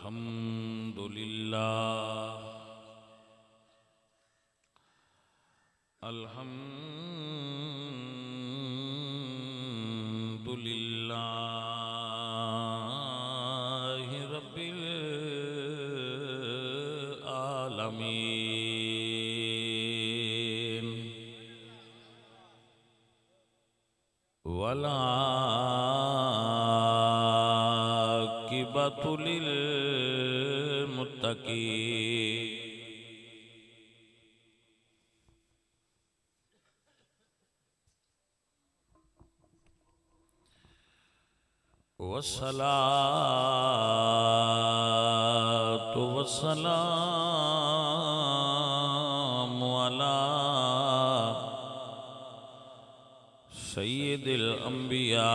अल्हम्दुलिल्लाह अल्हम्दुलिल्लाहि रब्बिल आलमीन वला आक़िबतु लिल मुत्तक़ीन वस्सलातु वस्सलामु अला सय्यिदिल अंबिया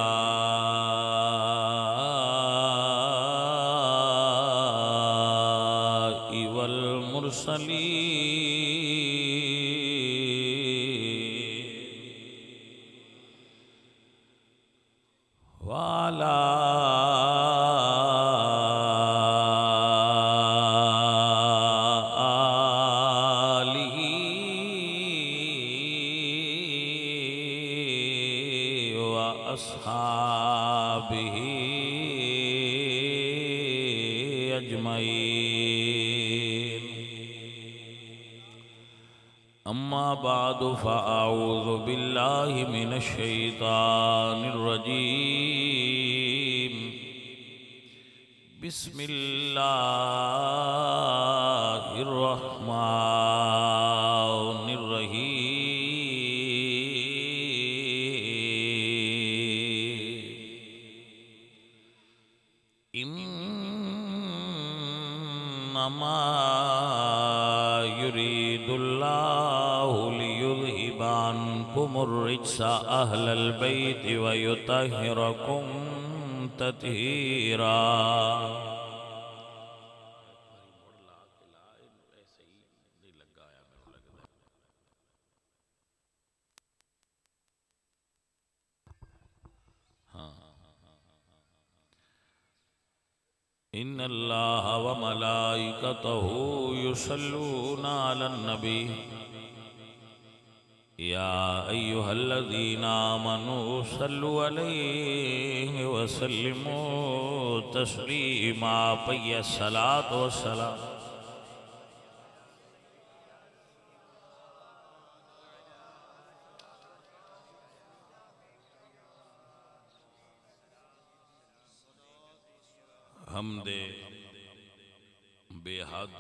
वल मुरसलीन वाला अस्हाबिही अजमईन अम्मा बादु फ़अऊज़ु बिल्लाहि मिनश शैतानिर रजीम बिस्मिल्लाहिर रहमानिर रहीम इन्नमा युरीदुल्लाहु लियुज़हिबा अन्कुमुर रिज्सा अहलल बैति व युतहिरकुम तत्हीरा। इन्नल्लाह व मलाइकतहु युसल्लूना अलन नबी या अय्युहल्लज़ीना आमनू सल्लु अलैहि व सल्लिमू तस्लीमा। पय्य सलात व सलाम हमदे बेहद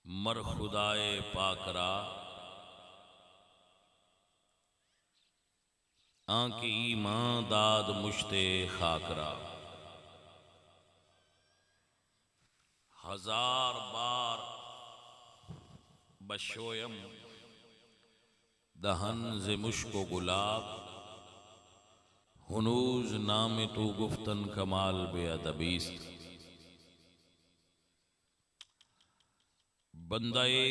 मर खुदाए पाकरा आंकी ईमान दाद मुश्ते खाकरा हजार बार बशोयम दहन जे मुश्को गुलाब हुनूज नाम तू गुफ्तन कमाल बेअदबीस्त। बंदाए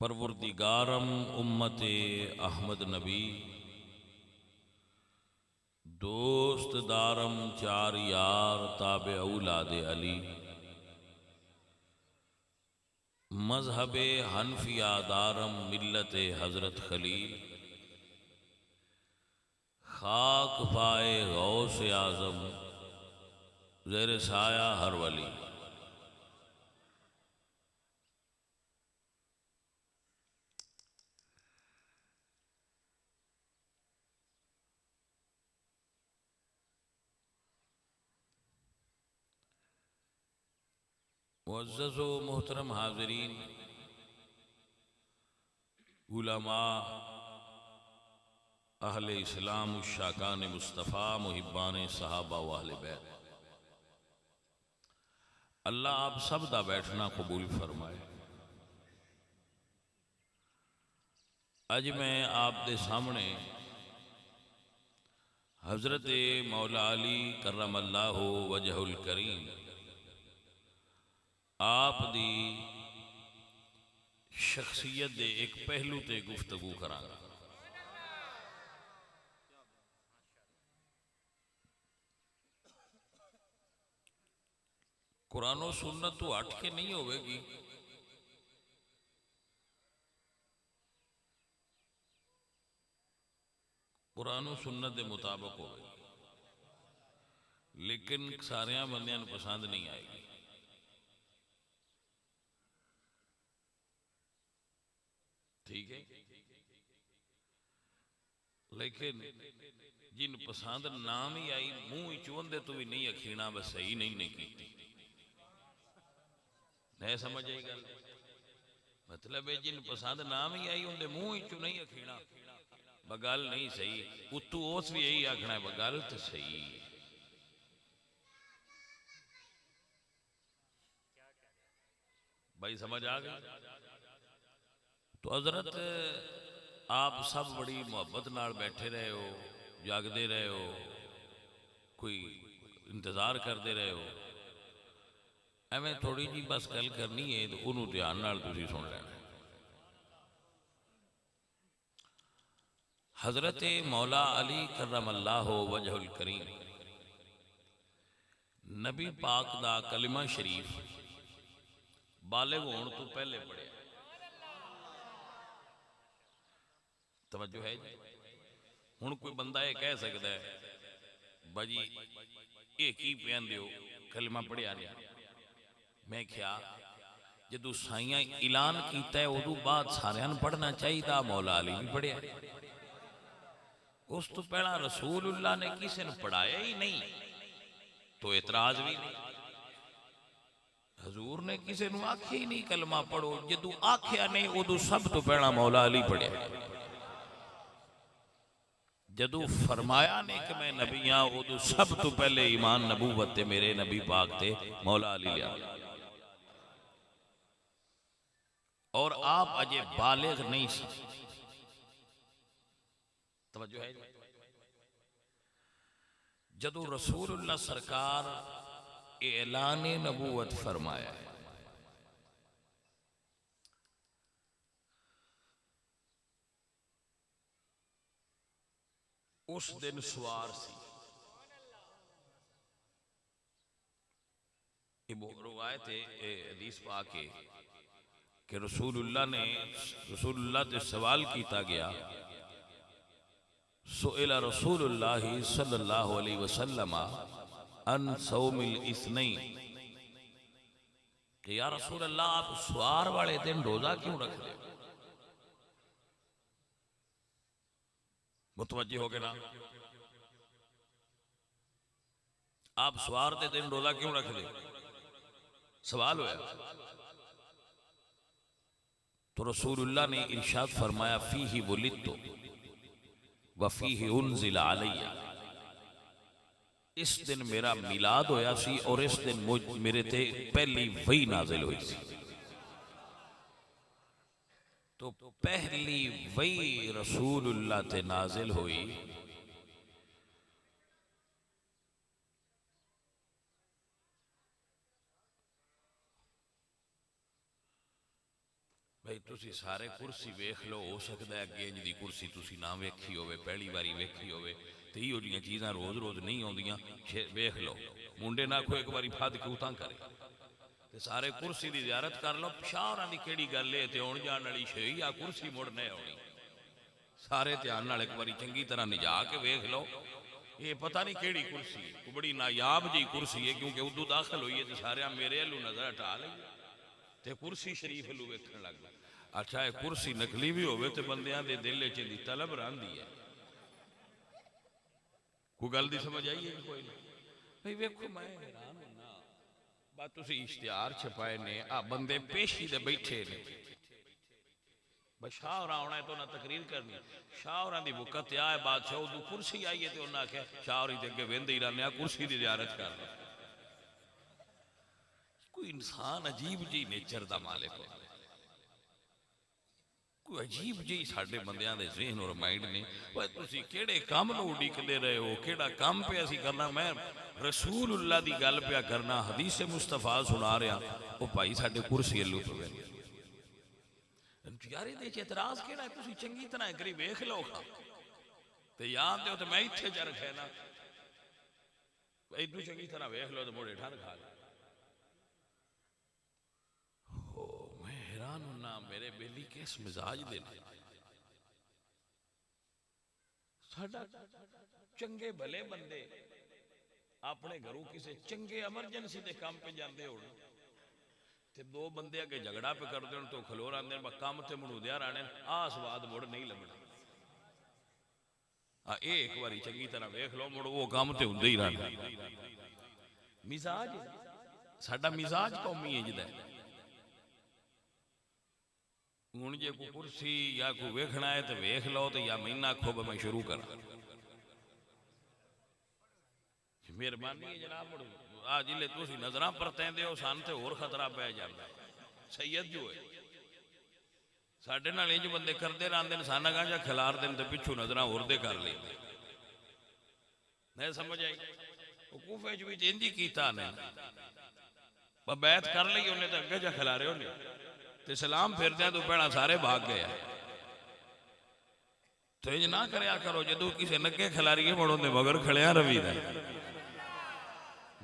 परवरदिगारम उम्मते अहमद नबी दोस्त दारम चार यार ताबे औलादे अली मजहबे हनफिया दारम मिल्लते हजरत खलील खाक पाए गौस आजम ज़ेर साया हर वली। मुअज़्ज़ज़ व मोहतरम हाज़रीन, उलमा, अहले इस्लाम, शाकान मुस्तफ़ा, मुहिब्बान सहाबा व अहले बैत, अल्लाह आप सब दा बैठना कबूल फरमाए। अज मैं आप दे सामने हज़रत मौला अली करमल्लाहु वजहुल करीम आप दी शख्सियत दे एक पहलू ते गुफ्तगू करांगा। कुरानो सुन्नत तो हट के नहीं होगी, कुरानो सुन्नत के मुताबिक होगी, लेकिन सारिया बंदियां नूं पसंद नहीं आएगी। ठीक है, लेकिन जिन पसंद ना भी आई मुंह चुहदे तो भी नहीं अखीना बस सही नहीं की। नहीं समझ आई गल? मतलब है जिन पसंद ना भी आई उनके मुंह चू नहीं अखीना बगल नहीं सही, उतू उस भी यही आखना है बगल तो सही। भाई समझ आ गई? तो हजरत आप सब बड़ी मोहब्बत नाल बैठे रहे हो, जागते रहे हो, कोई इंतजार करते रहे हो, एवं थोड़ी जी बस गल करनी है तो उन्होंने ध्यान नाल तुसीं सुन लेना। हजरत मौला अली करमल्लाहु वजहुल करीम नबी पाक दा कलिमा शरीफ बालिग होने तो पहले पढ़िया। तवज्जो है जी? हुण कोई बंदा ये कह सकता है भाजी ये की पहन दियो कलिमा पढ़िया नहीं। मैं क्या जदों साइयां ऐलान किया है उदों बाद सारियां नूं पढ़ना चाहिए। मौला अली भी पढ़िया, उस तो पहला रसूलुल्लाह ने किसी ने पढ़ाया ही नहीं तो एतराज भी नहीं। हजूर ने किसी ने आख्या ही नहीं कलमा पढ़ो, जदों आख्या नहीं उदों सब तो पहला मौला अली पढ़िया। जदों फरमाया ने कि मैं नबी हाँ उदों सब तो पहले ईमान नबूवत ते मेरे नबी पाक ते मौला अली लिया। और आप अजे बालिग नहीं सी। तवज्जो है? जदों रसूलुल्लाह सरकार ऐलान नबूवत फरमाया है, उस दिन सवार सी। रवायत हदीस पाक है कि रसूलुल्लाह से सवाल किया गया, सुइला रसूलुल्लाह सल्लल्लाहु अलैहि वसल्लम अन सौमिल इस्नैन कि या रसूल अल्लाह आप सवार वाले दिन रोजा क्यों रख रहे? मुतवज्जे हो गए ना? आप सवार के दिन रोजा क्यों रख रहे? सवाल हुआ तो रसूलुल्लाह ने इरशाद फरमाया फीही वुलिदतु व फीही उन्ज़िला अलैया, इस दिन मेरा मिलाद होया सी और इस दिन मेरे ते पहली वही नाजिल हुई सी। तो पहली वही रसूलुल्लाह ते नाजिल हुई। भाई तुसी सारे कुर्सी वेख लो, हो सकता है अगे जी कुर्सी तुसी ना वेखी होवे, पहली बारी वेखी होवे, तो इहो जिहियां चीज़ां रोज़ रोज़ नहीं आउंदियां। वेख लो, मुंडे ना को एक बारी फद क्यों तां करे ते सारे कुर्सी की ज़ियारत कर लो। शाहरां दी केड़ी गल है, ते आउण जाण वाली शे आ कुर्सी मुड़ नहीं आउणी। सारे ध्यान नाल एक बारी चंगी तरह निजा के वेख लो, ये पता नहीं केड़ी कुर्सी है, बड़ी नायाब जी कुर्सी है, क्योंकि उदू दाखिल हुई है तो सारे मेरे हलू नजर हटा ली ते कुर्सी शरीफ हलू वेखण लग गए। अच्छा है कुर्सी नकली भी होवे तो बंदियां दे दिल च दी तलब रहिंदी है। कोई गल दी समझ आई है? कोई नहीं भाई वेखो मैं हैरान होना बात तुसी इश्तिहार छपाए ने आ बंदे पेशी दे बैठे ने शाह आना है तो उन्हें तकरीर करनी। शाह की वक़्त आए बादशाह उदू कुर्सी आई है तो उन्हें आख्या शाह अगे वेंदे ही रहने कुर्सी की ज़ियारत कर लो। कोई इंसान अजीब जी नेचर का मालिक हो, कोई अजीब जी साडे बंदियां दे ज़हन और माइंड ने। तुसी केड़े काम नूं उड़ीकदे रहे हो, केड़ा काम पे असी करना? मैं रसूलुल्लाह दी गल पिया करना, हदीस मुस्तफा सुना रहा, वो भाई साडे कुर्सी अल्लू पवे यार ये एतराज केड़ा है? तुसी चंगी तरह एक बारी वेख लो ते याद दो तो मैं इत्थे च रखे ना, इदू चंगी तरह वेख लो तो मुड़े ठन खा लो। हैरान होना मेरे बेली किस मिजाज दे साडा चंगे भले बंदे अपने घरों किसी चंगे एमरजेंसी के काम पे जाते हो ते दो बंदे अगे झगड़ा पे करते हो तो खलोर आते काम से मुड़ूदिया रहने आ स्वाद मुड़ नहीं लगना एक बारी चंगी तरह वेख लो मुड़ वो काम तो होंगे ही रहना मिजाज साडा मिजाज कौमी इंज दा हुण जे कोई कुर्सी या कोई वेखना है तो वेख लो तो या महीना आखो मैं शुरू कर मेहरबानी है जनाब आ जिले तुसी नजर परतेंदे हो सन ते होर खतरा पै जांदा सैयद जो है साडे नाल इंज बंदे करदे रहंदे ने साना गांजा खिलार देन ते पिछू नजर होर दे कर लेंदे नहीं समझ आई कूफे च भी इंज ही कीता ने बैत कर ली उन्हें तो अगे जा खिलारे होने ते सलाम फिरदे तो पहला सारे भाग गए तो इंज ना करया करो जदों किसी नगे खिलारीए मुड़ उन्हें मगर खड़िया रवी दा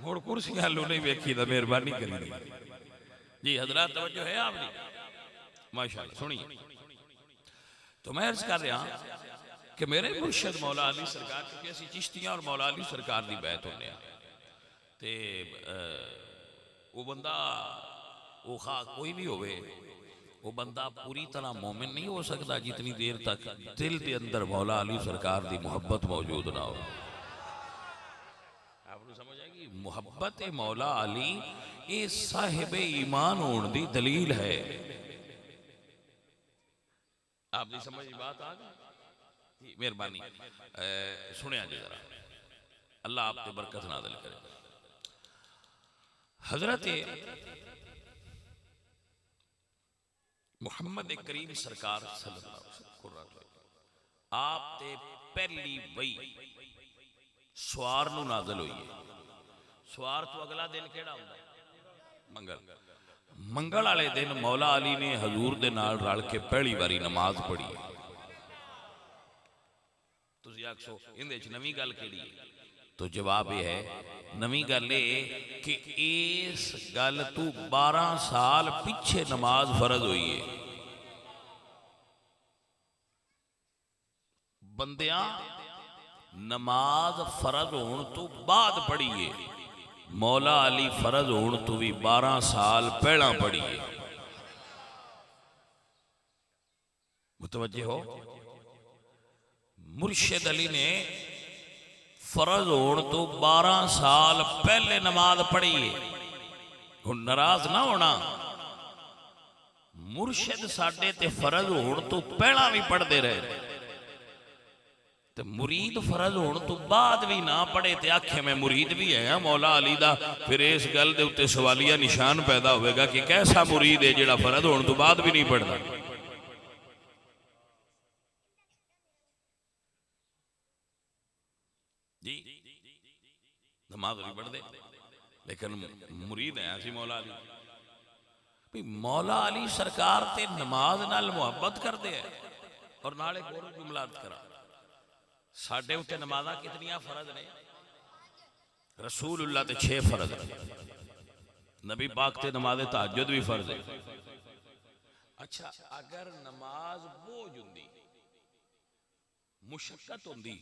मुड़ कुर्सी हालू नहीं वेखी दा मेहरबानी करी जी हजरात तवज्जो है आपकी माशाअल्लाह सुनिए तो मैं अर्ज कर रहा कि मेरे मुर्शद मौला अली सरकार क्योंकि असी चिश्तियां और मौला अली सरकार की बैत होने ते वो बंदा वो खा कोई भी होवे वो बंदा पूरी तरह मोमिन नहीं हो सकता जितनी देर तक दिल के अंदर मौला अली सरकार की मुहब्बत मौजूद ना हो आपको समझ आएगी मुहब्बत मौला अली ये साहिब ईमान होने की दलील है आपकी समझ बात आ गई मेहरबानी सुनिया जी जरा अल्लाह आप पे बरकत नाज़िल करे हजरत मुहम्मद करीम सरकार सल्लल्लाहु अलैहि वसल्लम आप ते पहली वही सवार नूं नाज़िल हुई है सवार तो अगला दिन केड़ा हुंदा मंगल मंगल वाले दिन मौला अली ने हजूर दे नाल रल के पहली बारी नमाज पढ़ी तुसीं आखो इहदे च नवीं गल केड़ी है तो जवाब यह है नवीं गल कि इस गल तू 12 साल पिछे नमाज फर्ज हुई है बंदियां नमाज फर्ज होने तो बाद पढ़ी है मौला अली फर्ज होने तो भी 12 साल पहला पढ़ी है मुतवज्जे हो मुर्शिद अली ने फर्ज होने तो 12 साल पहले नमाज पढ़ी है हुण नाराज ना होना मुर्शिद साडे ते फर्ज होने तो पहला भी पढ़ते रहे ते मुरीद फर्ज होने तो बाद भी ना पढ़े ते आखे मैं मुरीद भी है मौला अली दा फिर इस गल दे उत्ते सवालिया निशान पैदा होगा कि कैसा मुरीद है जिहड़ा फर्ज होने तो बाद भी नहीं पढ़ता जी नमाज नहीं पढ़ते लेकिन मुरीद है ऐसी मौला अली भी मौला अली सरकार ते नमाज नाल मुहब्बत करते हैं और नाल एक और जुमलात करा साडे उत्ते नमाज़ां कितनियां फर्ज ने रसूलुल्लाह ते 6 फर्ज नबी पाक ते नमाज़े तहज्जुद भी फर्ज है अच्छा अगर नमाज बोझ हुंदी मुशक्कत हुंदी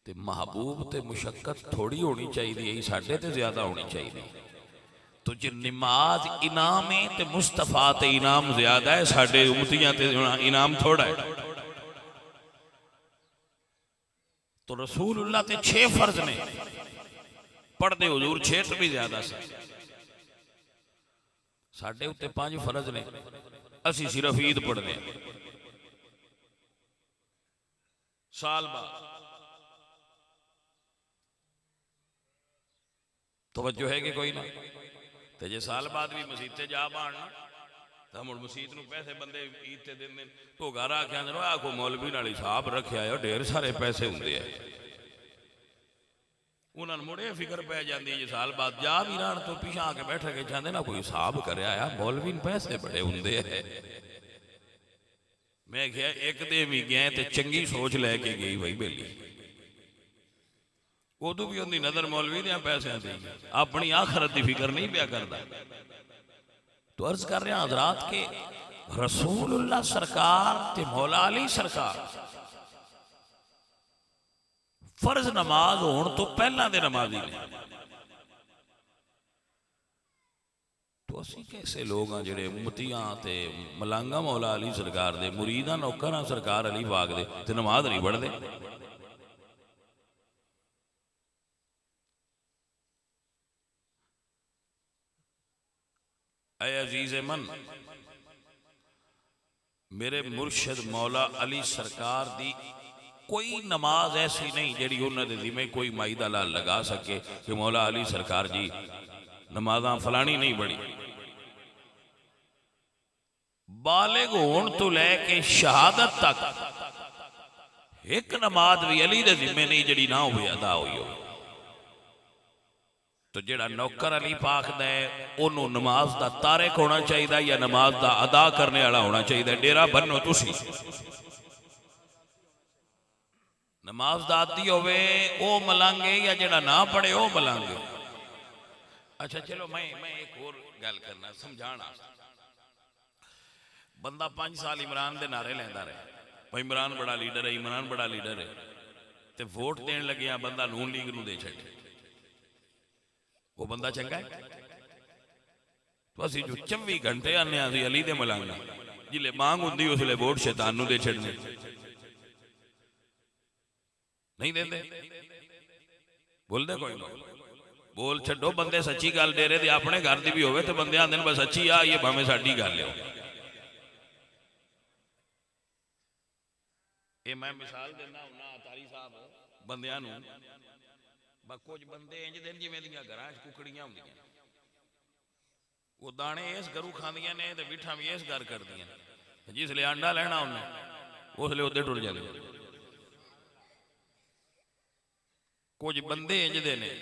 ते महबूब ते मुशक्कत थोड़ी होनी चाहिए साडे ते ज्यादा होनी चाहिए तो जे नमाज इनाम है ते मुस्तफा ते इनाम ज्यादा है साडे उम्मतियां ते इनाम थोड़ा है तो रसूलुल्लाह ते 6 फर्ज ने पढ़ते हुजूर 6 तो भी ज्यादा से साडे उत्ते 5 फर्ज ने असी सिर्फ ईद पढ़ने साल बाद तवज्जो है कि कोई ना तो जे साल बाद भी मसीते जा पान तो मुड़ मसीत नूं पैसे बंदे ईद ते देंदे तो घर आख्या आ को मौलवी नाल हिसाब रखिया है ढेर सारे पैसे हुंदे है उन्होंने मुड़े फिक्र पै जाती है साल बाद जा भी रहन तो पिछा आके बैठ के चाहते ना कोई हिसाब करे आया मौलवी पैसे बड़े हुंदे है मैं क्या एक दे भी गए तो चंगी सोच लैके गई भाई बेली उदू भी उनकी नजर मौलवी दे पैसों से अपनी आखरत की फिक्र नहीं पिया करता तो अर्ज कर रहे हैं हजरात के रसूलुल्लाह सरकार ते मौला अली सरकार फर्ज नमाज होने तो पहला दे नमाजी ने। तो असी कैसे लोग हाँ जेडे उम्मतियां ते मलांगा मौला अली सरकार दे मुरीदा नौकर सरकार अली पाक दे ते नमाज नहीं पढ़ते। ऐ अजीज मन मेरे मुर्शद मौला अली सरकार दी कोई नमाज ऐसी नहीं जेड़ी उन्होंने जिम्मे कोई माई दा लाल लगा सके कि मौला अली सरकार जी नमाजा फलानी नहीं पढ़ी। बालिग होने तो लैके शहादत तक एक नमाज भी अली दे जिम्मे नहीं जड़ी ना हो अदा हुई हो। तो जेड़ा नौकर अली पाक दा ओनू नमाज दा तारिक होना चाहिए या नमाज दा अदा करने वाला होना चाहिए। डेरा बनो तुसी नमाज दा आदी होवे ओ मलांगे या जेड़ा ना पढ़े ओ मलांगे। अच्छा चलो मैं एक और गल करना समझाना। बंदा 5 साल इमरान दे नारे लेंदा रहे भाई इमरान बड़ा लीडर है इमरान बड़ा लीडर है ते वोट देन लगे बंदा नून लीग नूं दे छड्डे वो बंदा चंगा है। तो असी जो 24 घंटे आने असी अली दे मलांगा जिले मांग हुंदी उसले वोट शैतान नूं दे छड्डने नहीं देंदे। बोलदे कोई बोल छड्डो बंदे सच्ची गल डेरे दे अपने घर दी भी होवे ते बंदे आंदे बस सच्ची आ ये भावें साडी गल है। ये मैं मिसाल देना हुन्ना तारी साहब बंदियां नूं कुछ बंदे इंज दे जिवें दियां घरां च कुकड़ियां हुंदियां वो दाने इस घरों खांदियां ने ते बिठा भी इस घर करदियां जिसले अंडा लेना उन्हें उसले उधर टुर जांदे। कुछ बंदे इंज दे ने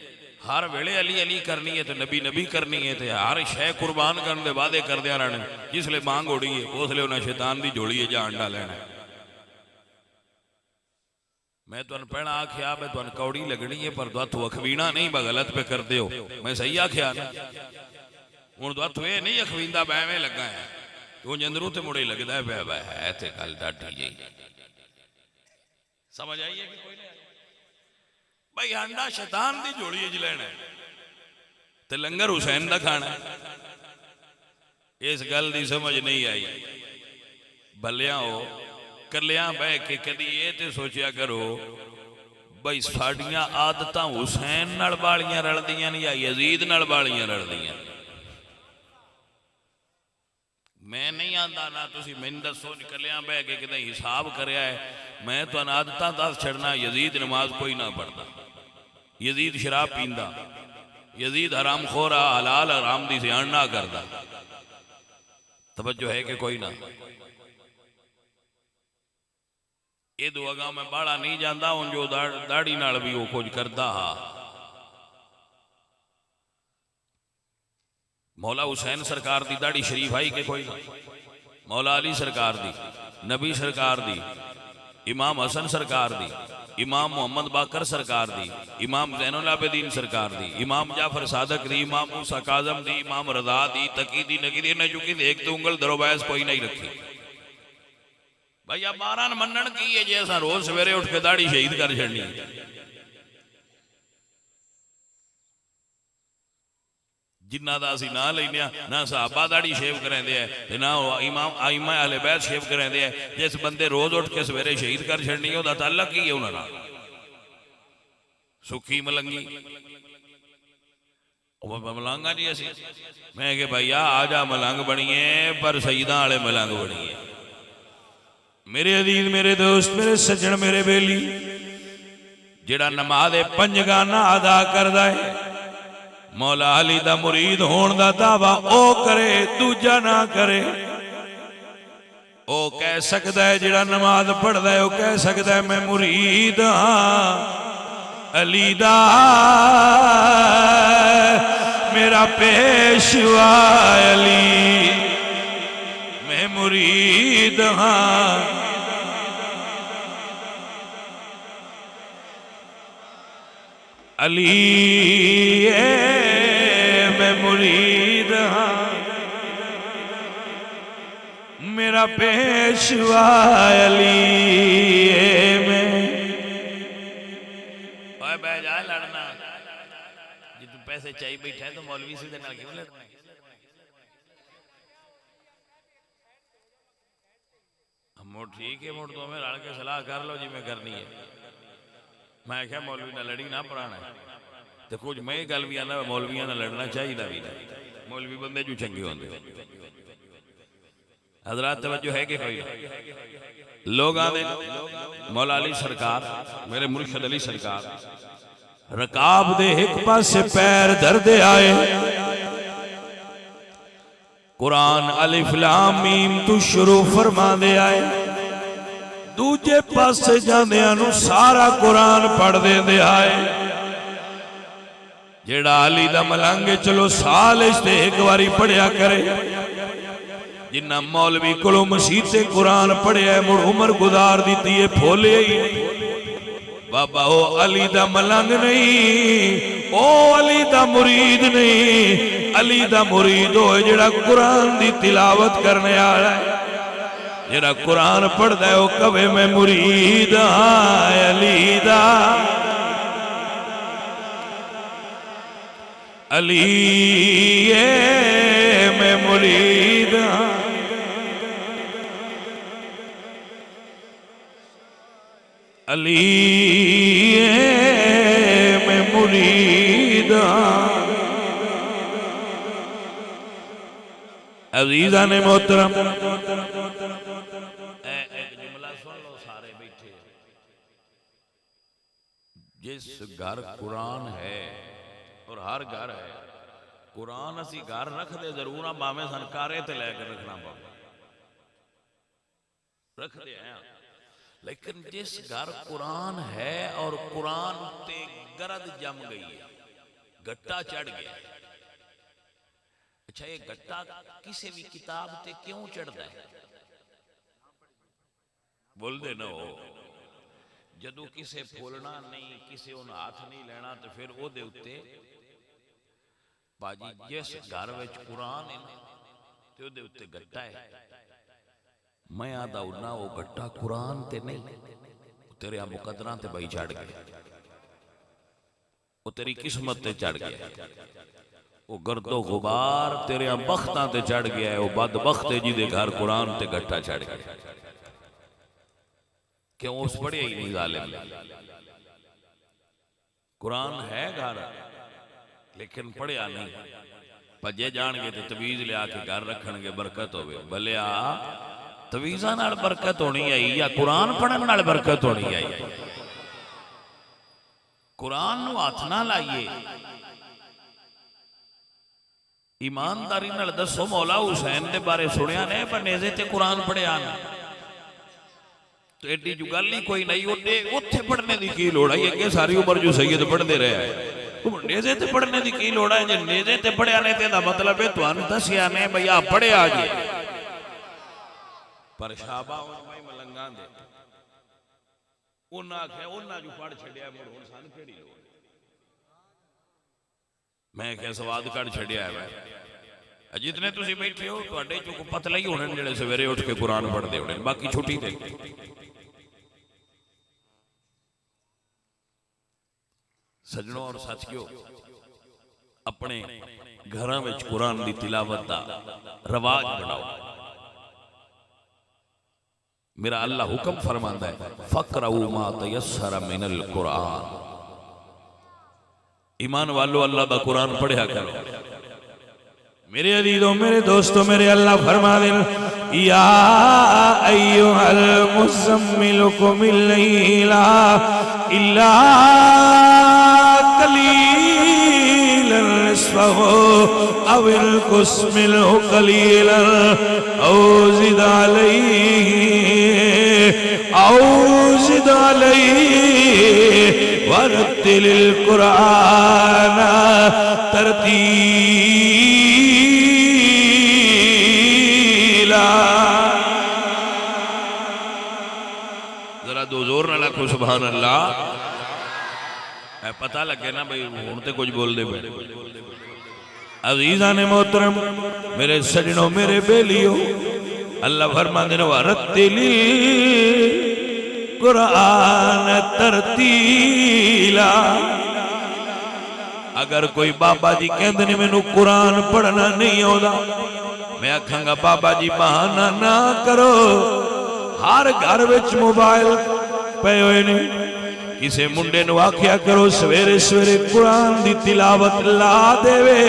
हर वेले अली अली करनी है तो नबी नबी करनी है तो हर शह कुर्बान करने के वादे करदे रहने जिसले मांग उड़ी है उसले उन्हें शैतान की जोड़ी है जा अंडा लेना। मैं तुम पहला आख्या मैं तुम कौड़ी लगनी है पर दुआथू अखवीना नहीं मैं गलत पे कर दो मैं सही आख्या ना हूँ दुआथू ये नहीं अखवींदा बैवें लगा है तो अंदरों तो मुड़े लगता है वह है तो गल डाटी जी समझ आई है कि कोई नहीं भाई अंडा शैतान की जोड़ी च लेना तो लंगर हुसैन का खाना इस गल की समझ नहीं आई। भलिया हो कलिया बह के कदी ये तो सोचा करो भाई साड़ियां आदत हुसैन नाल वालियां रलदियां या यजीद नाल वालियां रलदियां। मैं नहीं आंदा ना तुसी मैनूं दसो कलिया बह के किते हिसाब करया है मैं तुहानूं आदतां दस छड़ना। यजीद नमाज कोई ना पढ़दा यजीद शराब पींदा यजीद हराम खोरा हलाल हराम दी सियाण ना करदा। तवज्जो है कि कोई ना ये दो अगा मैं बाड़ा नहीं जाता हूं जो दाढ़ी नाल भी वो कुछ करता हा। मौला हुसैन सरकार दी दाढ़ी शरीफ आई के कोई ना मौला अली सरकार दी नबी सरकार दी इमाम हसन सरकार दी इमाम मोहम्मद बाकर सरकार दी इमाम ज़ैनुल आबिदीन सरकार दी इमाम जाफर सादक दी इमाम मूसा काज़म दी इमाम रज़ा दी तकी दी नकी ने चुकी देख तो उंगल दरोबैस कोई नहीं रखी। भाई अब 12 मनन की है जे असा रोज सवेरे उठ के दाढ़ी शहीद कर छड़नी जिन्ना दा असी ना लेने ना सहाबा दाढ़ी शेव करांदे है ना इमाम आइमा अहले बैत शेव करांदे है। जिस बंदे रोज उठ के सवेरे शहीद कर छड़नी है उहदा ताल्लुक की है उहनां नाल सुखी मलंगी मलंगा जी असी मैं कि भैया आ जा मलंग बनीए पर सईदां वाले मलंग बनीए। मेरे अजीज मेरे दोस्त मेरे सज्जन मेरे बेली जेड़ा नमाज 5 गाना अदा करदा है मौला अली दा मुरीद होने दा दावा ओ करे दूजा ना करे। ओ कह सकदा है जेड़ा नमाज पढ़दा है ओ कह सकदा है मैं मुरीद हां अली दा मेरा पेशवा अली मैं मुरीद हां। अली मैं मुरीद हाँ मेरा पेशवा अली में बह जा लड़ना जी तू पैसे चाहिए बैठा है तो मौलवी से क्यों लड़ना मुड़ ठीक है मुड़ तो में रल के सलाह कर लो जी मैं करनी है मैं क्या मौलवी ना लड़ी ना पढ़ाना तो कुछ मैं गल भी आना मौलविया ना लड़ना चाहिए भी ना मौलवी बंदे जो चंगे होंगे हजरात तवज्जो है कि कोई लोग आते मौला अली सरकार मेरे मुर्शद अली सरकार रकाब दे एक पासे पैर धरदे आए कुरान अलिफ लाम मीम तू शुरू फरमा दे आए दूजे पासे जांदियां नु सारा कुरान पढ़ दे आए जेड़ा अली दा मलंग चलो साल इसते एक बारी पढ़िया करे जिन्ना मौलवी कोलों मसीते कुरान पढ़िया मुड़ उम्र गुजार दी है फोले ही बाबा ओ अली दा मलंग नहीं ओ अली दा मुरीद नहीं अली दा मुरीद हो जेड़ा कुरान दी तिलावत करने वाला है जेड़ा कुरान पढ़दा है ओ कवे मैं मुरीद हां अली दा अली मैं मुरीद हां अली मैं मुरीद अजीजा ने मोहतरम एक जुमला सुन लो सारे बैठे जिस घर कुरान है और हर घर है कुरान असी घर रखते जरूर हाँ भावे सनकारे ते लैके रखना पावे रखते हैं लेकिन जिस घर कुरान है और कुरान ते गरद जम गई है गट्टा चढ़ गया अच्छा ये गट्टा किसी भी किताब ते क्यों चढ़ता है बोल दे ना हो जदों किसे फुलना नहीं किसे उन हाथ नहीं लेना तो फिर ओदे उत्ते बाजी जिस घर विच कुरान है ते ओदे उत्ते गट्टा है मैं आदा उन्ना वो गट्टा कुरान ते नहीं तेरे मुकदरा ते बई चढ़ गया वो तेरी किस्मत ते चढ़ गया वो गर्दो गुबार तेरे बख्तां ते चढ़ गया है वो बदबख्त है जिदे घर कुरान ते गट्टा चढ़ गया क्यों उस पढ़े ही नहीं जालिम कुरान है घर लेकिन पढ़िया नहीं भजे जाणगे ते तवीज लिया के घर रखणगे बरकत होवे भलिया तवीजा नाल बरकत होनी आई या कुरान पढ़न नाल बरकत होनी आई कुरान नू हाथ ना लाइए ईमानदारी नाल दसो मौला हुसैन दे बारे सुनिया ने पर नेज़े ते कुरान पढ़िया ना तो एडी जो गल ही कोई नहीं उत्थे पढ़ने की की लोड़ है अगे सारी उम्र जो सैयद पढ़ते रहे है नेज़े ते पढ़ने की की लोड़ है जे नेज़े ते पढ़िया ने ते दा मतलब है तुहानू दसिया ने भई आ पढ़िया जी पर शाबा उन्हें मलंगा दे उन्हें आख्या उन्हें जो पढ़ छड़िया मुड़ हुण सन केड़ी लोड़ मैं क्या स्वाद कढ़ छड़िया है जितने तुसी बैठे हो तुहाडे चों पतला ही होने जेड़े सवेरे उठ के कुरान पढ़ते होने बाकी छुट्टी ते सजनों और साथियों अपने घरां विच कुरान दी तिलावत दा रवाज बनाओ मेरा अल्लाह हुक्म फरमांदा है फकरऊ मा तयस्सर मिनल कुरान ईमान वालों अल्लाह दा कुरान पढ़िया करो मेरे अजीजों मेरे दोस्तों मेरे अल्लाह फरमा दे या अय्युहल मुज़म्मिल कुमिल लैला इल्ला कलीलन निस्फहु अविल कुस्मिलहु कलीलन औ ज़िद अलैहि वरत्तिलिल कुरान तरतीला जरा दो जोर ना लाखो सुभान अल्लाह पता लगे ना भाई हुण ते कुछ बोल दे अजीजा ने मोहतरम मेरे सजनों मेरे बेलियो अल्लाह फरमाते हैं वरत्तिली कुरान तरतीला। अगर कोई बाबा जी कहते ने मैनू कुरान पढ़ना नहीं आता, मैं आखांगा बाबा जी बहाना ना करो, हर घर विच मोबाइल पे हुए ने, किसी मुंडे नू आख्या करो सवेरे सवेरे कुरान दी तिलावत ला देवे,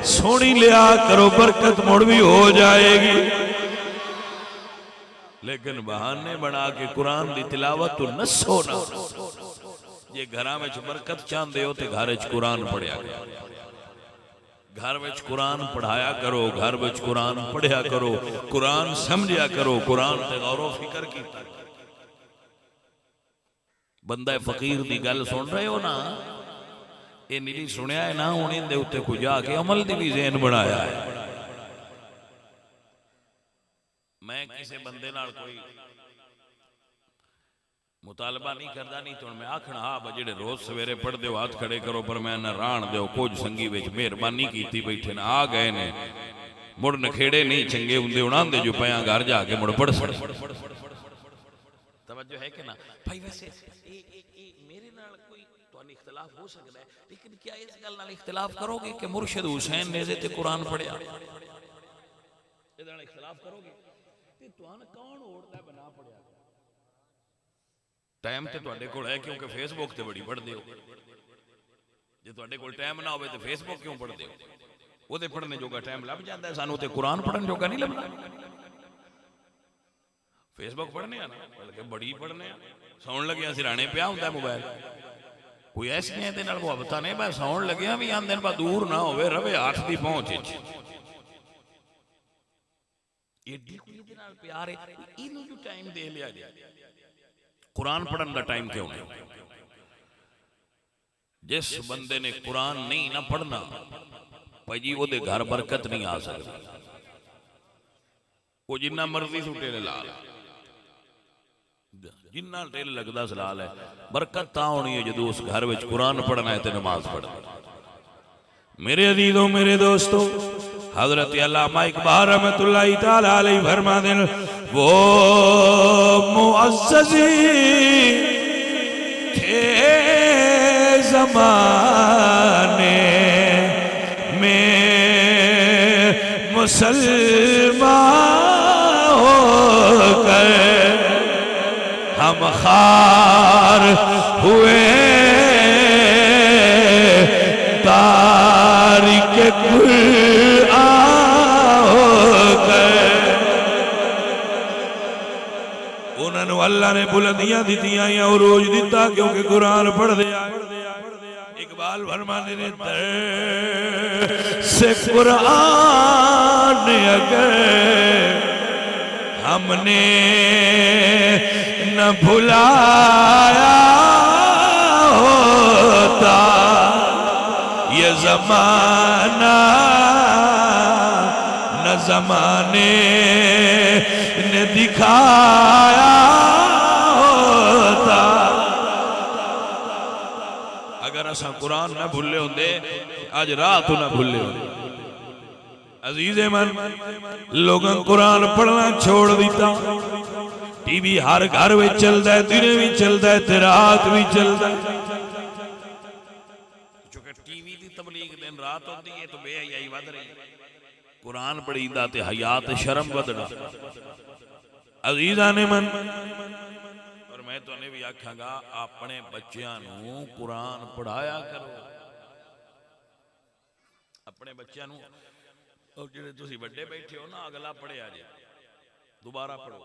सोनी लिया करो, बरकत मुड़ भी हो जाएगी। लेकिन बहाने बना के कुरान दी तिलावत तो नसो ना। जे घर में बरकत चाहते हो तो घर च कुरान पढ़िया करो, घर में कुरान पढ़ाया करो, घर में कुरान पढ़िया करो, कुरान समझिया करो, कुरान ते गौर फिक्र कीता। बंदा फकीर दी गल सुन रहे हो ना, ये नीली सुनिया है ना, हूं इहदे उत्ते कोई जाके अमल दी भी ज़हन बनाया है। मैं किसी बंदे नाल कोई मुतालबा नहीं करता, नहीं तो मैं आखना हाँ जेडे रोज सवेरे पढ़ते हो हाथ खड़े करो, पर मैं राण दो कुछ संगी विच मेहरबानी की बैठे ना आ गए ने, मुड़ नखेड़े नहीं चंगे होंगे उन्होंने जो पया घर जाके मुड़ पढ़ सड़। तवज्जो है कि ना भाई? वैसे मेरे नाल कोई तुहानू इख्तिलाफ हो सकता है, लेकिन क्या इस गल नाल इख्तिलाफ करोगे कि मुर्शिद हुसैन ने ते कुरान पढ़िया? इहदे नाल इख्तिलाफ करोगे ते तुहानू कौन ओढ़दा बना पढ़िया? टाइम तो तुहाडे कोल है, क्योंकि फेसबुक ते बड़ी पढ़दे हो। जे तुहाडे कोल टाइम ना होवे तो फेसबुक क्यों पढ़दे हो? ओदे पढ़ने जोगा टाइम लग जाता है, सानू ते कुरान पढ़न जोगा नहीं लगदा। फेसबुक पढ़ने आ ना, बल्कि बड़ी पढ़ने आ। सौण लगे सिराने पिया हुंदा मोबाइल, कोई ऐसियां इहदे नाल मुहब्बतां ने, मैं सौण लग्या भी आंदे ने दूर ना होवे, रवे हाथ दी पहुंच विच। एडी कोई इहदे नाल प्यार है, इहनू जो टाइम दे लिया जे कुरान पढ़न का टाइम क्यों नहीं? जिस बंदे ने कुरान नहीं ना पढ़ना भाई जी, वो घर बरकत नहीं आ सकती। वो जिन्ना मर्जी तू टेल ला, जिन्ना टेल लगता सलाल है, बरकत ता होनी है जो उस घर में कुरान पढ़ना है तो नमाज पढ़ना। मेरे अजीजों मेरे दोस्तों, हजरत अल्लामा इकबाल रहमतुल्लाह तआला अलैहि फरमाते हैं, वो मुअज़्ज़ज़ी थे ज़माने में मुसलमान होकर हम खार हुए तारिक कुरान होकर। उन्होंने अल्लाह ने बुलंदियां दितियां या रोज दिता क्योंकि कुरान पढ़ दिया। इकबाल फरमाने ने से कुरान अगर हमने न भुलाया होता, ये जमाना न जमाने ने दिखाया होता। अगर असा कुरान न भूले होंदे, आज रात न भूले होंदे। अजीज़े मन, लोगों कुरान पढ़ना छोड़ दिता। टीवी हर घर में चलता है, दिन भी चलता है, रात भी चलता है। टीवी की तबलीग दिन रात होती है तो बेहयाई वध रही। कुरान पढ़ीदा ते हयात शर्म वधना। अजीज़ा ने मन, और मैं तुहानू भी आखांगा अपने बच्चों नू कुरान पढ़ाया करो। अपने बच्चों नू, और जिहड़े तुसीं वड्डे बैठे हो ना, अगला पढ़िया जे दोबारा पढ़ो।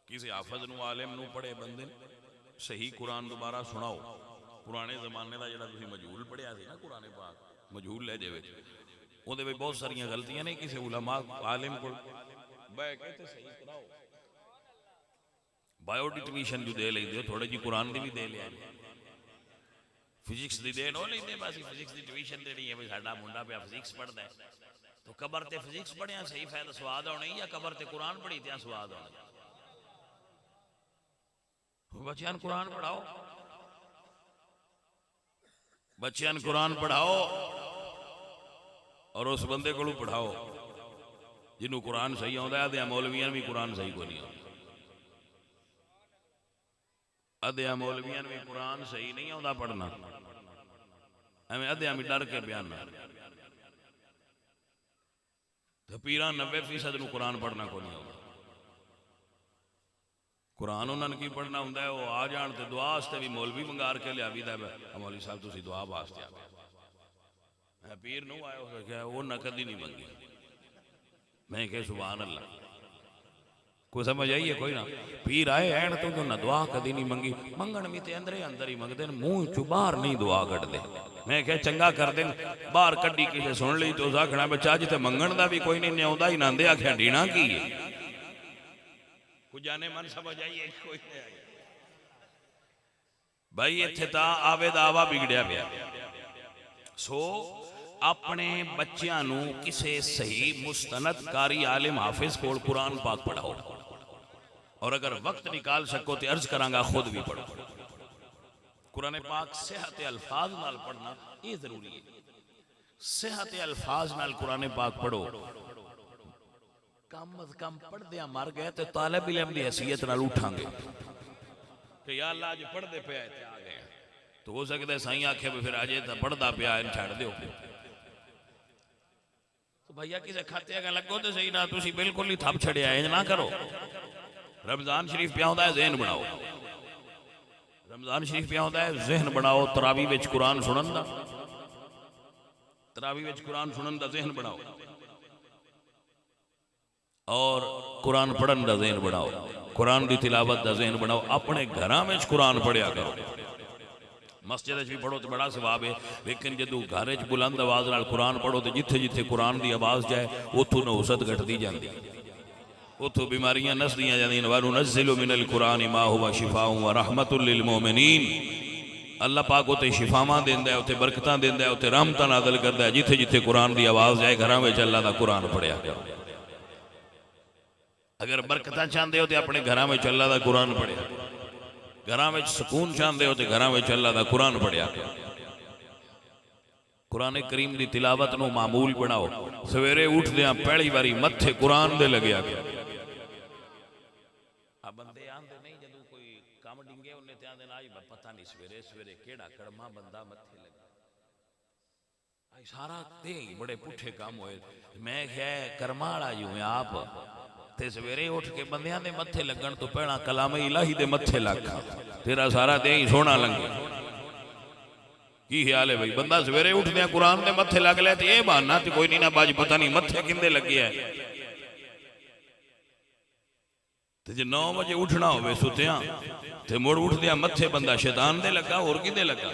किसी हाफज नू आलिम नू पढ़े बंदे सही कुरान दोबारा सुनाओ। पुराने जमाने का जिहड़ा तुसीं मजहूल पढ़िया सी ना कुरान पाक, मजहूल लहजे विच, उहदे विच बहुत सारियां गलतियां ने। किसी उलमा आलिम कोल बैठ के ते सही कराओ। बायोडिटविशन जो दे लेंदे हो, थोड़ी जी कुरान दी भी दे लिया। फिजिक्स दी दे नो लेंदे, बस फिजिक्स दी ट्यूशन देनी है भाई साडा मुंडा पे फिजिक्स पढ़दा है, तो कबर ते फिजिक्स पढ़िया सही फायदा स्वाद होना, या कबर ते कुरान पढ़ी ते स्वाद होना। बच्चों कुरान पढ़ाओ, बच्चों कुरान पढ़ाओ और उस बंदे को पढ़ाओ जिन्हों कुरान सही आता है, अद्या मौलवियां भी कुरान सही को नहीं आता, अद्या मौलवियां भी कुरान सही नहीं आता पढ़ना, एवं अद्या भी डर के बयान पीरा 90% कुरान पढ़ना को नहीं आता। कुरान उन्होंने की पढ़ना होंगे, वो आ जान तो दुआ वास्ते भी मौलवी मंगा के लिया भी मौलवी साहब तुम दुआ वास्ते आ गए, पीर नूं आया हो क्या वो न कदी नहीं मंगी, मैं कह सुभान अल्लाह, कोई समझ आई है कोई ना, पीर आए ऐन तो ना दुआ कदी नहीं मंगी, मंगण भी तो अंदर ही मंगते मुंह चो बाहर नहीं दुआ कटते, मैं कह चंगा कर दे बाहर कड्डी किसे सुन ली तो आखना बच्चा जिते मंगण का भी कोई नहीं न्याउंदा ही नांदे आख्या डीना की है, कुछ जाने मन समझ आई है कोई नहीं आई भाई, इत्थे ता आवे दा आवा बिगड़िया पिया। सो अपने बच्चों नू किसे सही मुस्तनद कारी आलिम हाफिज कोल कुरान पाक पढ़ाओ, और अगर वक्त निकाल सको तो अर्ज करांगा खुद भी पढ़ो। कुरान पाक सेहत अल्फाज नाल पढ़ना ये जरूरी है, सेहत अल्फाज नाल कुरान पाक पढ़ो, कम अज कम पढ़दे मर गए तो तालिब इल्म की हैसियत नाल उठांगे कि या अल्लाह अज पढ़दे पे आ गए, तो हो सकता है साईं आखे भी फिर अजे तो पढ़दा पिया इन छड़ दो, तो भैया किसी खाते का लगो तो सही ना, तुसी बिल्कुल ही थप छड़िया इंज ना करो। रमजान शरीफ पिया होता है ज़हन बनाओ, रमजान शरीफ पिया होता है ज़हन बनाओ, तरावी विच कुरान सुनन दा, तरावी विच कुरान सुनन दा ज़हन बनाओ, और कुरान पढ़न का ज़हन बनाओ, कुरान की तिलावत का ज़हन बनाओ, अपने घरों में कुरान पढ़िया करो, मस्जिद भी पढ़ो तो बड़ा सवाब है, लेकिन जो घर च बुलंद आवाज़ नाल कुरान पढ़ो तो जिथे जिथे कुरान की आवाज़ जाए उतों नहुसत घटती जाती, उतों बीमारियां नसदियां जांदियां। वनुनज़्ज़िलु मिनल कुरानि मा हुवा शिफ़ाउन व रहमतुल लिल मोमिनीन, अल्लाह पाक उते शिफावां देंदा है, उते बरकतां देंदा है, उते रहमतां नाज़िल करदा है, जिथे जिथे कुरान की आवाज़ जाए घरों में अल्लाह का कुरान पढ़िया करो। अगर बरकतां चाहते हो तो अपने घरों में अल्लाह का कुरान पढ़िया, घरों में सुकून चाहते हो तो घरों में अल्लाह का कुरान पढ़िया करो। कुरान करीम की तिलावत नूं मामूल बनाओ, सवेरे उठदियां पहली बारी मत्थे कुरान दे लग्या करो। बंदे आंदे नहीं जदों कोई काम डिंगे उन्हें ते आंदे ना आज पता नहीं सवेरे सवेरे केड़ा कड़मा बंदा मत्थे लगा, आज सारा ते बड़े पुठे काम होए, मैं क्या कर्मा वाला यूं आप ते सवेरे उठ के बंदियां दे मत्थे लगन तो पहला कलाम इलाही दे मत्थे लग, तेरा सारा दे ही सोना लंगे। की ख्याल है भाई, बंदा सवेरे उठदे कुरान दे मत्थे लग ले ते ये बहाना ते कोई नहीं ना बाज पता नहीं मत्थे किंदे लगे है। ते जे 9 बजे उठना होवे सुतियां ते मुड़ उठदियां मत्थे बंदा शैतान दे लगा, और किंदे लगा?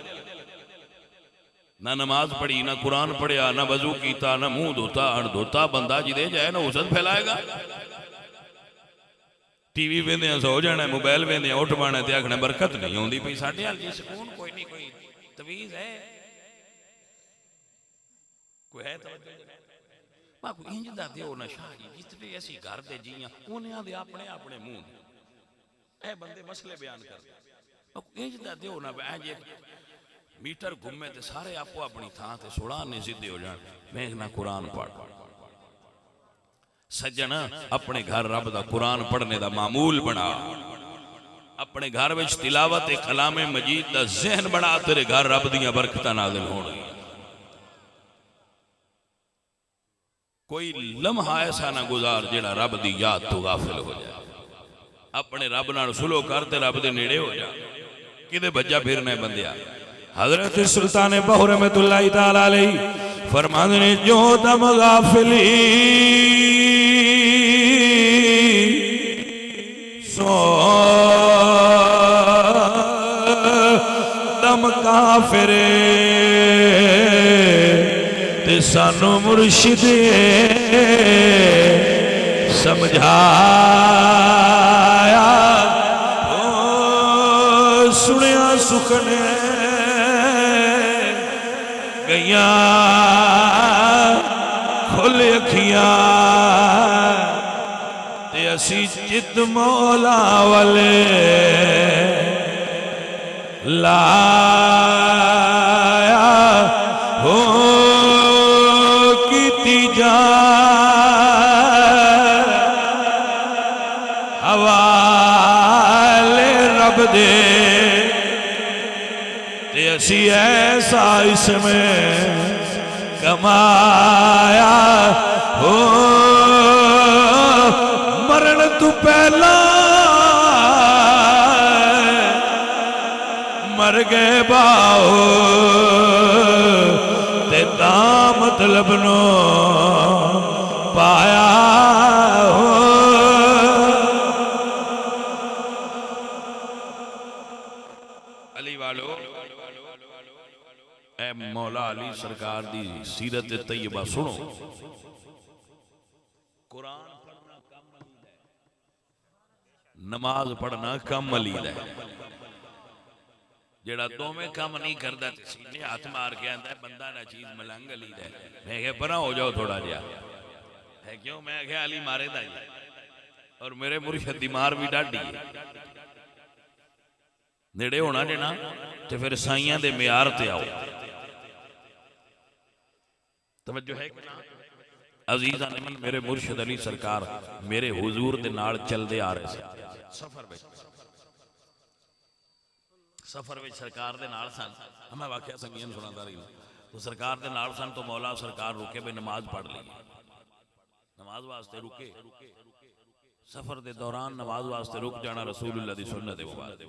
ना नमाज पढ़ी, ना कुरान पढ़िया, ना वजू कीता, ना मुंह धोता, अणधोता बंदा जिदे जाए ना औसत फैलाएगा। टीवी वेंदे सो जाना, मोबाइल वेंदे उठ पाना ते आखना बरकत नहीं आउंदी पई साडे हाल जी, सुकून कोई नहीं, कोई तवीज है कोई है तो बाकू इंज दा दिओ ना शाही जितने ऐसी घर दे जियां उन्हां दे अपने अपने मुंह ए बंदे मसले बयान करदे, बाकू इंज दा दिओ ना जे मीटर घूमे ते सारे आपो अपनी थां ते 16 ने सीधे हो जान। मैं ना कुरान पढ़ सज्जन, अपने घर रब दा कुरान पढ़ने दा मामूल बना, अपने घर में तिलावत कलामे मजीद दा ज़हन बना, तेरे घर रब दियां बरकतां नाज़िल होणगियां। कोई लम्हा ऐसा ना गुजार जेड़ा रब दी याद तो गाफिल हो जाए। अपने रब नाल सुलो कर ते रब दे नेड़े हो जा, किदे भज्जा फिरना बंदिया। हजरत सुल्तान बहू रहमतुल्लाह तआला अलैहि फरमाते ने, जो दम गाफिली सो दम काफिरे ते सानू मुर्शिद समझाया, सुनिया सुखने गैया खुल अखियां ते असी चित मौला वाले लाया हो कीती जा दे ते असी ऐसा इसमें कमाया हो मरण तू पहला मर गए बाओ ते ता मतलब नो पाया हो। अली वालो ए मौला अली सरकार दी सीरत तैयबा सुनो। कुरान पढ़ना कम अली दा, नमाज पढ़ना कम अली दा। जेड़ा दोवें काम नहीं करता सीने हाथ मार के आंदा बंदा ना चीज मलंग अली दा। मैं कहा परा हो जाओ थोड़ा जिहा है क्यों। मैं कहा अली मारे दा और मेरे मुर्शद दी मार भी डाढ़ी है। नेड़े होना जे ना ते फिर साइयां दे मियार ते आओ। तवज्जो है कि ना अजीज़ां ने मन मेरे मुर्शद अली सरकार मेरे हुजूर दे नाल चलदे आ रहे थे सफर में सरकार दे नाल सन। मैं वाकया संगियां नूं सुणांदा रही तो सरकार दे नाल सन तो मौला सरकार रुके भी नमाज पढ़ ली। नमाज वास्ते रुके सफर दे दौरान नमाज वास्ते रुक जाना रसूलुल्लाह दी सुन्नत है मुबारक।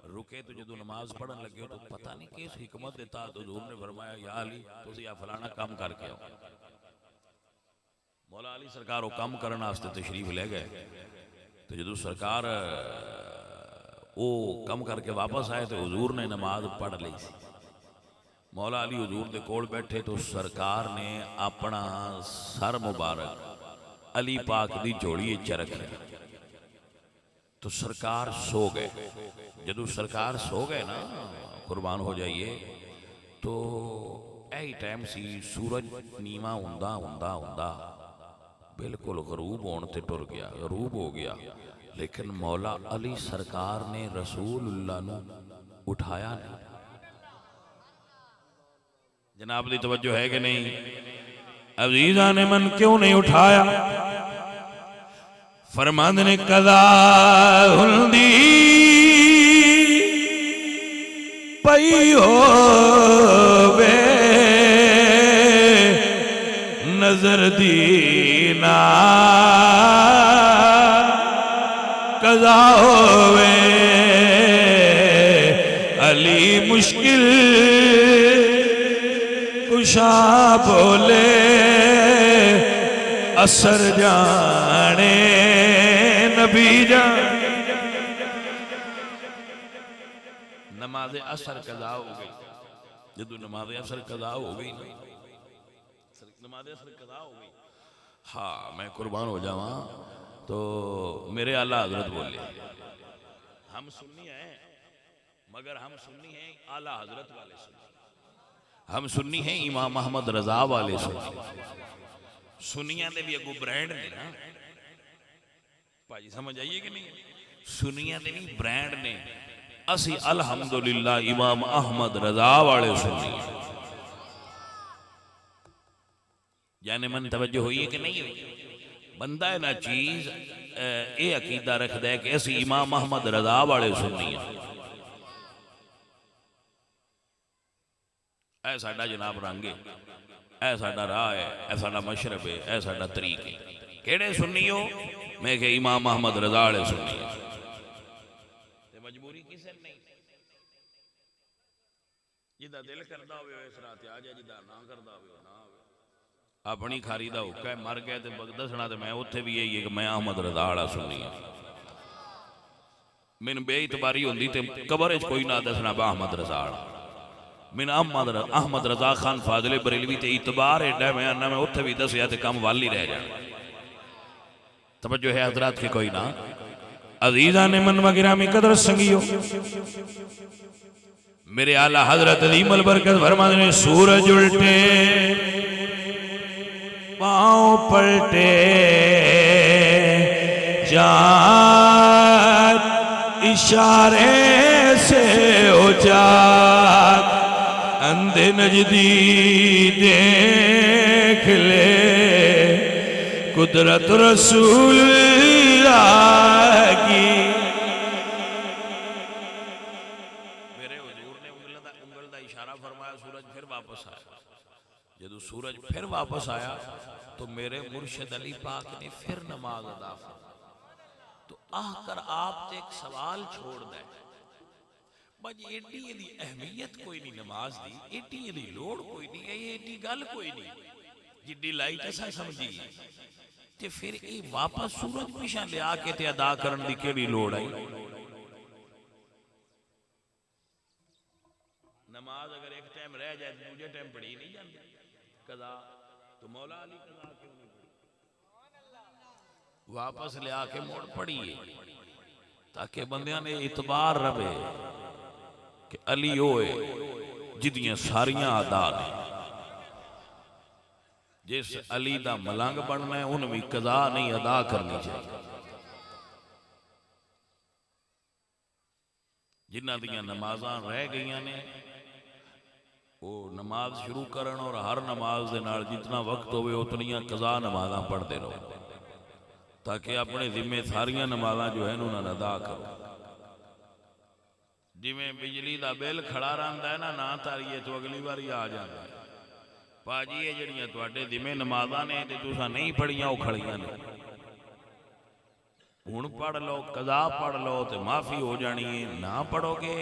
रुके तो जो नमाज पढ़न लगे तो पता नहीं किस हिकमत दे तहत हुजूर ने फरमाया या अली तुसीं आ फलाना काम करके आओ। मौला अली सरकार वो काम करने वास्ते तशरीफ ले गए तो जो सरकार वो कम करके वापस आए तो हुजूर ने नमाज पढ़ ली। मौला अली हुजूर दे कोल बैठे तो सरकार ने अपना सर मुबारक अली पाक दी झोली च रखा तो सरकार सो गए। जदों सरकार सो गए ना कुर्बान हो जाइए तो यही टाइम सी सूरज नीवा हुंदा हुंदा हुंदा बिल्कुल गरूब होने ते टुर गया, गरूब हो गया। लेकिन मौला अली सरकार ने रसूलुल्लाह नू उठाया नहीं। जनाब दी तवज्जो है कि नहीं। अजीज़ां ने मन क्यों नहीं उठाया। फरमांदे ने कदा हुंदी पई होवे नजर दीना कदा होवे अली मुश्किल कुशा बोले असर जाने नबी जान। नमाज असर कदा हो गई। जदों नमाज असर कदा हो गई नमाज असर कदा हो गई हाँ मैं कुर्बान हो जावा तो मेरे आला हजरत बोले हम सुन्नी हैं मगर हम सुन्नी हैं आला हजरत वाले सुन्नी। हम सुन्नी हैं इमाम अहमद रजा वाले सुन्नी। सुनिया दे भी अगू ब्रांड ने ना भाजी समझ आइए कि नहीं। सुनिया दे भी ब्रांड ने असी अल्हम्दुलिल्लाह इमाम अहमद रजा वाले सुन्नी। यानी मन तवज्जो हुई है कि नहीं हुई। बंदा है ना चीज ये अकीदा रखता है कि असी इमाम अहमद रजा वाले सुन्नी है। ऐ साडा जनाब रंग है, ऐ साडा राह है, ऐ साडा मशरब है, ऐ साडा तरीक है। केड़े सुन्नी हो? मैं कह इमाम अहमद रजा वाले सुन्नी है। मजबूरी किसे नहीं जिदा दिल करता हो इस रात आ जाए जिदा ना करता हो ना अपनी खारी का हुक्का है। मर गया तो दसना तो मैं उत्थे भी यही है कि मैं अहमद रजा वाला सुन्नी है। मैनू बेइतबारी होंदी ते कबर च कोई ना दसना बा अहमद रजा वाला। मैंने अहमद रजा खान फाजिले बरेलवी ते इतबार एडा मैं आना मैं उत्थे भी दसिया ते कम वाल ही रह जाना। तवज्जो है हजरात की कोई ना। अजीज़ा ने मन वगिरामी कदर संगियो मेरे आला हजरत अलीमल बरकत फरमाते ने सूरज उल्टे पांव पलटे जात इशारे से हो जात अंधे नजदी देख ले कुदरत रसूल की। फरमाया सूरज फिर वापस आया। जदों सूरज फिर वापस आया तो मेरे मुर्शिद अली पाक ने फिर नमाज अदा फरमाई। तो आकर आप ते एक सवाल छोड़ दे, बज एडी दी अहमियत कोई नहीं नमाज दी, एडी दी लोड़ कोई नहीं, एडी गल कोई नहीं जिड्डी लाइट असा समझी। ते फिर ये वापस सूरज पिछा लिया के ते अदा करन दी केड़ी लोड़ आई? नमाज अगर एक टाइम रह जाए तो दूजे टाइम पढ़ी नहीं जाती कदा, तो मौला अली कदा क्यों नहीं पढ़ी? वापस लिया के मोड़ पढ़िए ताकि बंदियां ने इतबार रवे कि अली होए जिदियां सारियां अदा ने। जिस अली दा मलंग बनना है उन भी कदा नहीं अदा करनी चाहिए। जिन्हां दियां नमाज़ां रह गईयां ने वो नमाज शुरू करन और हर नमाज दे नाल जितना वक्त होवे उतनियां कज़ा नमाज़ां पढ़ते रहो ताकि अपने जिम्मे सारियां नमाज़ां जो है उन्होंने अदा करो। जिमें बिजली का बिल खड़ा रहा है ना तारीए तो अगली बार आ जाता है। भाजी ये जड़ियां तुहाडे जिम्मे नमाज़ां ने ते तुसां नहीं पढ़ियां वो खड़ियां ने, हुण पढ़ लो कज़ा पढ़ लो तो माफ़ी हो जानी है। ना पढ़ोगे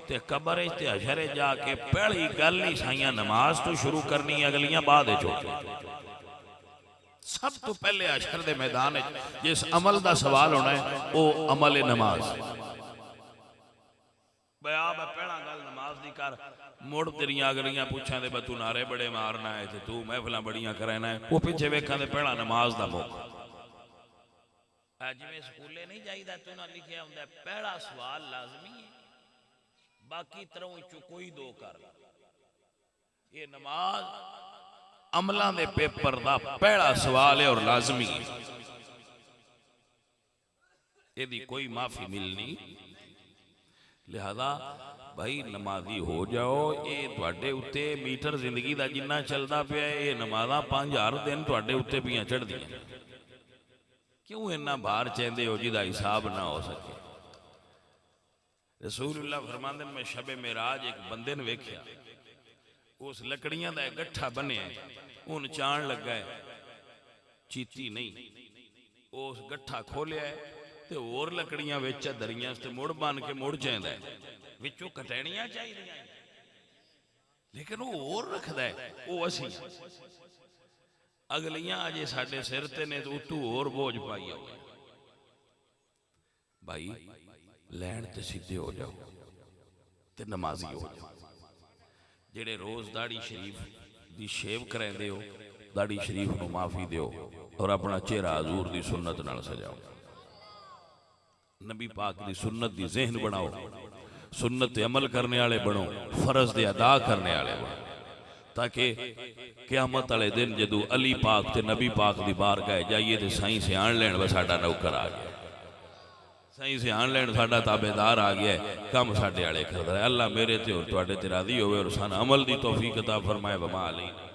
तो कबर ते हशर जाके पहली गल ही साइयां नमाज तो शुरू करनी, अगलियां बाद चो। सब तो पहले हशर दे मैदान जिस अमल का सवाल होना है वो अमल नमाज। पहला गल नमाज दी कर, मुड़ तेरियां अगलियां पूछां दे तू नारे बड़े मारना है ते तू महफिलां बड़ियां करना है, वो पिछे वेखां दे पहला नमाज दा मौका। जिवें स्कूले नहीं जाईदा तो ना लिखिया हुंदा पहला सवाल लाजमी है, बाकी तरह चो कोई दो कर। ये नमाज अमलों के पेपर का पहला सवाल है और लाजमी है, यदि कोई माफी मिलनी। लिहाजा भाई नमाजी हो जाओ। ये तुहाडे उत्ते मीटर जिंदगी का जिन्ना चलता पिया ये नमाज़ां 5000 दिन तुहाडे उत्ते पियां चढ़दियां। क्यों इन्ना भार चाहते हो जिहदा हिसाब ना हो सके? रसूलुल्लाह फरमांदे मैं शबे मेराज एक बंदे ने वेख्या, उस लकड़ियां दा गट्ठा बने हुन चाण लगा है, चीती नहीं, उस गट्ठा खोलिया है ते होर लकड़ियां विच दरियां ते मुड़ बन के मुड़ जांदा है, विचों कटैणियां चाहिदियां लेकिन वो होर रखदा है, वो असीं अगलियां अजे साडे सिर ते ने तो उतों होर बोझ पाई हो। भाई लैन ते सीधे हो जाओ ते नमाजी हो जाओ। जेड़े रोज दाढ़ी शरीफ दी शेव करांदे हो दाढ़ी शरीफ नूं माफी दिओ और अपना चेहरा हजूर दी सुन्नत नाल सजाओ। नबी पाक दी सुन्नत दी ज़हन बनाओ, सुन्नत ते अमल करने वाले बनो, फर्ज दे अदा करने वाले बनो, ताकि क़यामत वाले दिन जदों अली पाक ते नबी पाक दी बारगाह जाइए तो साईं सियाण लैण वा साडा नौकर आ गया, साईं सियाण लैण साडा ताबेदार आ गया, काम साडे वाले करदा है। अल्लाह मेरे ते और तुहाडे ते राज़ी होवे और सान अमल दी तौफीक अता फरमाए। वमा अलैना।